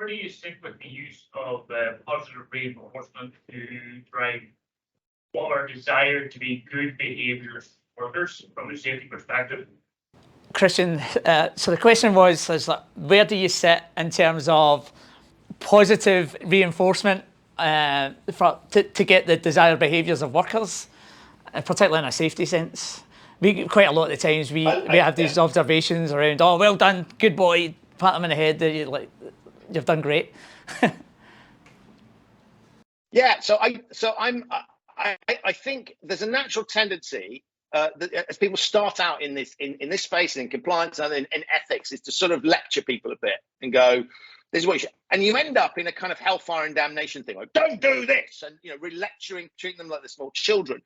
where do you stick with the use of positive reinforcement to drive what are desired to be good behaviours for workers from a safety perspective? Christian, so the question was, where do you sit in terms of positive reinforcement to get the desired behaviours of workers, particularly in a safety sense? We quite a lot of the times we have these observations around, oh, well done, good boy, pat them in the head, you've done great. Yeah, so I think there's a natural tendency that as people start out in this space, in compliance and in ethics, is to sort of lecture people a bit and go, this is what you should, and you end up in a kind of hellfire and damnation thing, like don't do this, and really lecturing, treating them like they're small children.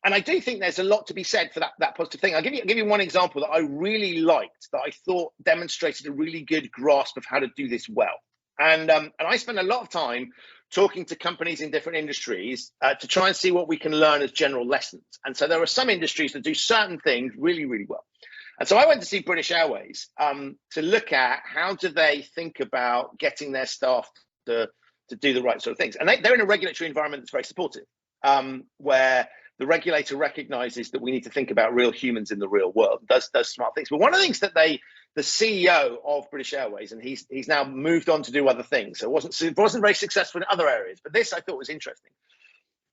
And I do think there's a lot to be said for that positive thing. I'll give you one example that I really liked, that I thought demonstrated a really good grasp of how to do this well. And I spend a lot of time talking to companies in different industries to try and see what we can learn as general lessons. And so there are some industries that do certain things really, really well. And so I went to see British Airways to look at how do they think about getting their staff to do the right sort of things. And they're in a regulatory environment that's very supportive, where the regulator recognizes that we need to think about real humans in the real world, does smart things. But one of the things that the CEO of British Airways, and he's now moved on to do other things, so it wasn't very successful in other areas, but this I thought was interesting,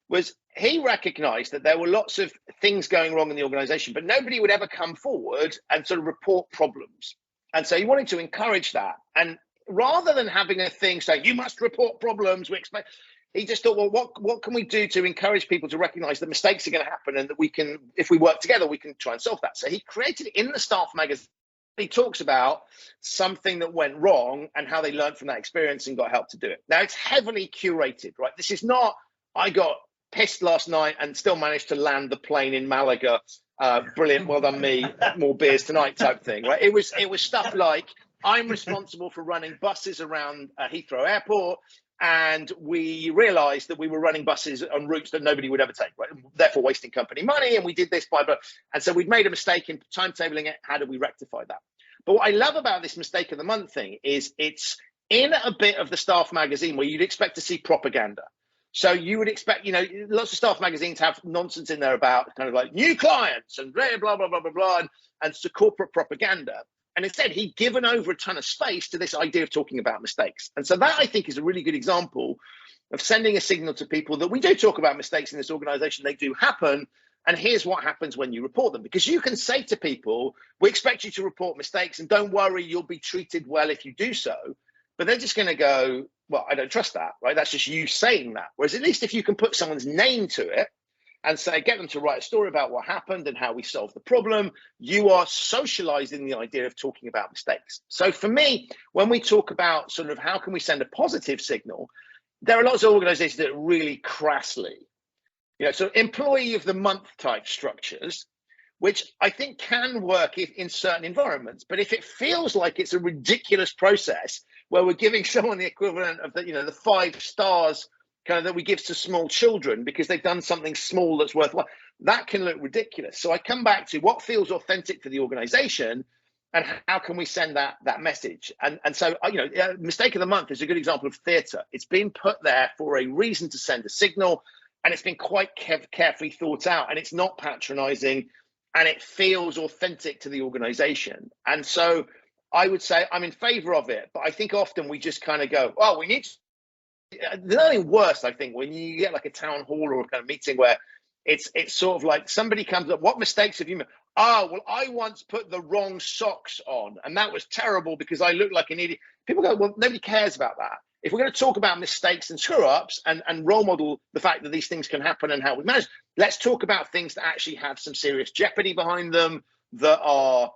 was he recognized that there were lots of things going wrong in the organization, but nobody would ever come forward and sort of report problems. And so he wanted to encourage that. And rather than having a thing saying, you must report problems, we expect, he just thought, well, what can we do to encourage people to recognize that mistakes are going to happen and that we can, if we work together, we can try and solve that. So he created it in the staff magazine. He talks about something that went wrong and how they learned from that experience and got help to do it. Now, it's heavily curated, right? This is not, I got pissed last night and still managed to land the plane in Malaga. Brilliant, well done me, more beers tonight type thing, right? It was stuff like, I'm responsible for running buses around Heathrow Airport, and we realized that we were running buses on routes that nobody would ever take, right? Therefore wasting company money, and we did this by, and so we'd made a mistake in timetabling it. How do we rectify that? But what I love about this mistake of the month thing is it's in a bit of the staff magazine where you'd expect to see propaganda. So you would expect, lots of staff magazines have nonsense in there about kind of like new clients and blah, blah, blah, blah, blah, blah, and so corporate propaganda. And instead, he'd given over a ton of space to this idea of talking about mistakes. And so that, I think, is a really good example of sending a signal to people that we do talk about mistakes in this organization. They do happen. And here's what happens when you report them. Because you can say to people, we expect you to report mistakes, and don't worry, you'll be treated well if you do so. But they're just going to go, well, I don't trust that, right? That's just you saying that. Whereas at least if you can put someone's name to it and say, get them to write a story about what happened and how we solved the problem, you are socializing the idea of talking about mistakes. So for me, when we talk about sort of how can we send a positive signal, there are lots of organizations that really crassly, so employee of the month type structures, which I think can work in certain environments. But if it feels like it's a ridiculous process where we're giving someone the equivalent of the 5 stars kind of that we give to small children because they've done something small that's worthwhile, that can look ridiculous. So I come back to what feels authentic for the organization and how can we send that message. And so mistake of the month is a good example of theatre. It's been put there for a reason to send a signal, and it's been quite carefully thought out, and it's not patronizing, and it feels authentic to the organization. And so I would say I'm in favor of it, but I think often we just kind of go, oh, we need to. There's nothing worse, I think, when you get like a town hall or a kind of meeting where it's sort of like somebody comes up, what mistakes have you made? Oh, well, I once put the wrong socks on, and that was terrible because I looked like an idiot. People go, well, nobody cares about that. If we're going to talk about mistakes and screw-ups and role model the fact that these things can happen and how we manage, let's talk about things that actually have some serious jeopardy behind them, that are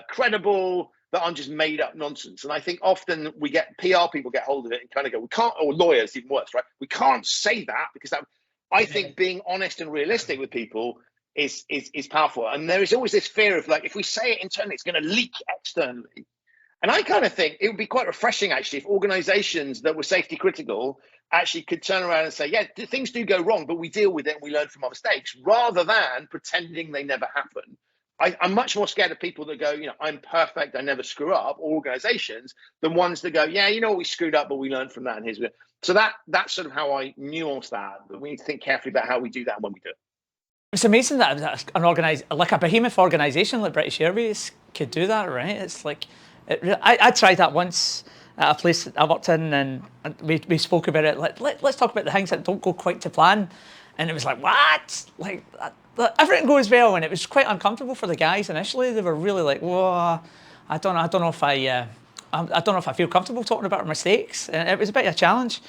credible, that aren't just made up nonsense. And I think often we get PR people get hold of it and kind of go, we can't, or lawyers even worse, right? We can't say that because that, I think being honest and realistic with people is powerful. And there is always this fear of like, if we say it internally, it's going to leak externally. And I kind of think it would be quite refreshing actually if organizations that were safety critical actually could turn around and say, yeah, things do go wrong, but we deal with it and we learn from our mistakes, rather than pretending they never happen I'm much more scared of people that go, I'm perfect, I never screw up, or organizations, than ones that go, yeah, we screwed up, but we learned from that. And here's so that's sort of how I nuance that. But we need to think carefully about how we do that when we do it. It's amazing that like a behemoth organisation like British Airways could do that, right? It's like, I tried that once at a place that I worked in, and we spoke about it. Let's talk about the things that don't go quite to plan, and it was like, what? Like everything goes well, and it was quite uncomfortable for the guys initially. They were really like, whoa, I don't know if I don't know if I feel comfortable talking about our mistakes, and it was a bit of a challenge.